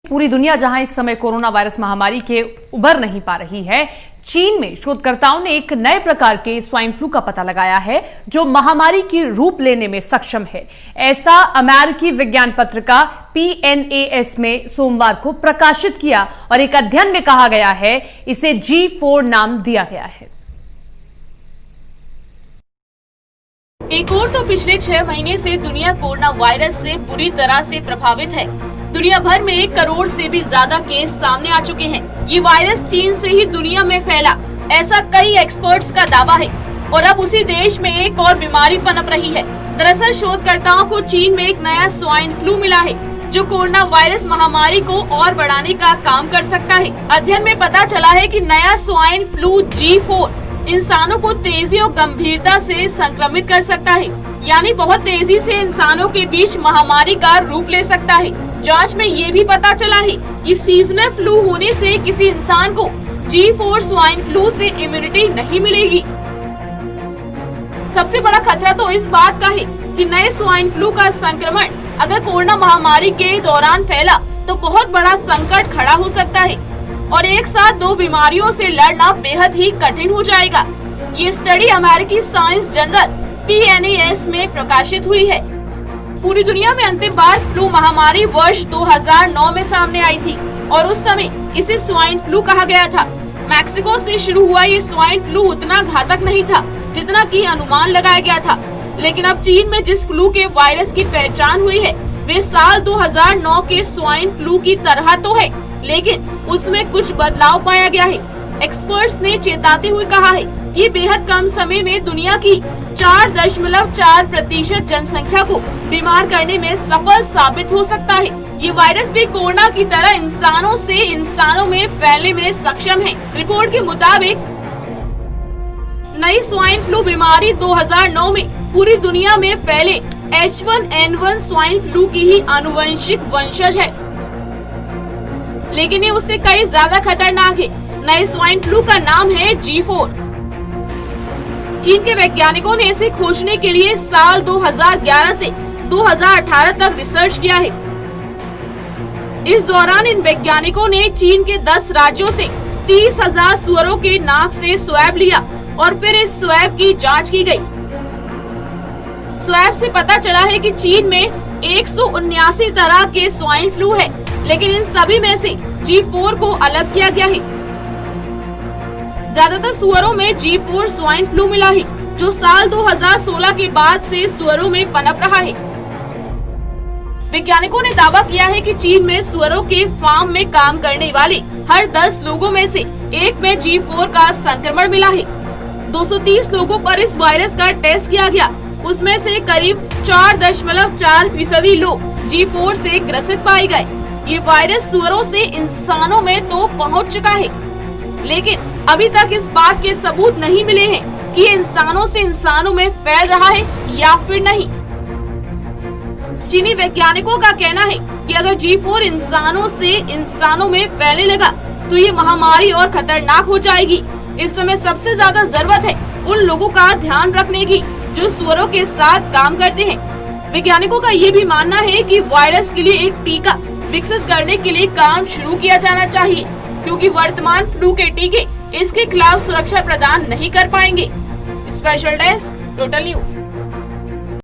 पूरी दुनिया जहां इस समय कोरोना वायरस महामारी के उबर नहीं पा रही है, चीन में शोधकर्ताओं ने एक नए प्रकार के स्वाइन फ्लू का पता लगाया है जो महामारी की रूप लेने में सक्षम है। ऐसा अमेरिकी विज्ञान पत्रिका PNAS में सोमवार को प्रकाशित किया और एक अध्ययन में कहा गया है इसे G4 नाम दिया गया है। एक और तो पिछले 6 महीने से दुनिया कोरोना वायरस से बुरी तरह से प्रभावित है। दुनिया भर में 1 करोड़ से भी ज्यादा केस सामने आ चुके हैं। ये वायरस चीन से ही दुनिया में फैला, ऐसा कई एक्सपर्ट्स का दावा है। और अब उसी देश में एक और बीमारी पनप रही है। दरअसल शोधकर्ताओं को चीन में एक नया स्वाइन फ्लू मिला है जो कोरोना वायरस महामारी को और बढ़ाने का काम कर सकता है। अध्ययन में पता चला है कि नया स्वाइन फ्लू G4 इंसानों को तेजी और गंभीरता से संक्रमित कर सकता है, यानी बहुत तेजी से इंसानों के बीच महामारी का रूप ले सकता है। जांच में ये भी पता चला है कि सीजनल फ्लू होने से किसी इंसान को G4 स्वाइन फ्लू से इम्यूनिटी नहीं मिलेगी। सबसे बड़ा खतरा तो इस बात का है कि नए स्वाइन फ्लू का संक्रमण अगर कोरोना महामारी के दौरान फैला तो बहुत बड़ा संकट खड़ा हो सकता है और एक साथ 2 बीमारियों से लड़ना बेहद ही कठिन हो जाएगा। ये स्टडी अमेरिकी साइंस जर्नल PNAS में प्रकाशित हुई है। पूरी दुनिया में अंतिम बार फ्लू महामारी वर्ष 2009 में सामने आई थी और उस समय इसे स्वाइन फ्लू कहा गया था। मैक्सिको से शुरू हुआ ये स्वाइन फ्लू उतना घातक नहीं था जितना कि अनुमान लगाया गया था, लेकिन अब चीन में जिस फ्लू के वायरस की पहचान हुई है वे साल 2009 के स्वाइन फ्लू की तरह तो है, लेकिन उसमें कुछ बदलाव पाया गया है। एक्सपर्ट्स ने चेताते हुए कहा है कि बेहद कम समय में दुनिया की 4.4% जनसंख्या को बीमार करने में सफल साबित हो सकता है। ये वायरस भी कोरोना की तरह इंसानों से इंसानों में फैलने में सक्षम है। रिपोर्ट के मुताबिक नई स्वाइन फ्लू बीमारी 2009 में पूरी दुनिया में फैले H1N1 स्वाइन फ्लू की ही आनुवंशिक वंशज है, लेकिन ये उससे कई ज्यादा खतरनाक है। नए स्वाइन फ्लू का नाम है G4। चीन के वैज्ञानिकों ने इसे खोजने के लिए साल 2011 से 2018 तक रिसर्च किया है। इस दौरान इन वैज्ञानिकों ने चीन के 10 राज्यों से 30,000 सुअरों के नाक से स्वैब लिया और फिर इस स्वैब की जांच की गई। स्वैब से पता चला है कि चीन में 179 तरह के स्वाइन फ्लू है, लेकिन इन सभी में से G4 को अलग किया गया है। ज्यादातर सुअरों में G4 स्वाइन फ्लू मिला है जो साल 2016 के बाद से सुअरों में पनप रहा है। वैज्ञानिकों ने दावा किया है कि चीन में सुअरों के फार्म में काम करने वाले हर 10 लोगों में से 1 में G4 का संक्रमण मिला है। 230 लोगों पर इस वायरस का टेस्ट किया गया, उसमें से करीब 4.4% लोग G4 से ग्रसित पाए गए। ये वायरस सुअरों से इंसानों में तो पहुंच चुका है, लेकिन अभी तक इस बात के सबूत नहीं मिले हैं कि ये इंसानों से इंसानों में फैल रहा है या फिर नहीं। चीनी वैज्ञानिकों का कहना है कि अगर G4 इंसानों से इंसानों में फैलने लगा तो ये महामारी और खतरनाक हो जाएगी। इस समय सबसे ज्यादा जरूरत है उन लोगों का ध्यान रखने की जो सुअरों के साथ काम करते हैं। वैज्ञानिकों का ये भी मानना है कि वायरस के लिए एक टीका विकसित करने के लिए काम शुरू किया जाना चाहिए, क्योंकि वर्तमान फ्लू के टीके इसके खिलाफ सुरक्षा प्रदान नहीं कर पाएंगे। Special desk, total news.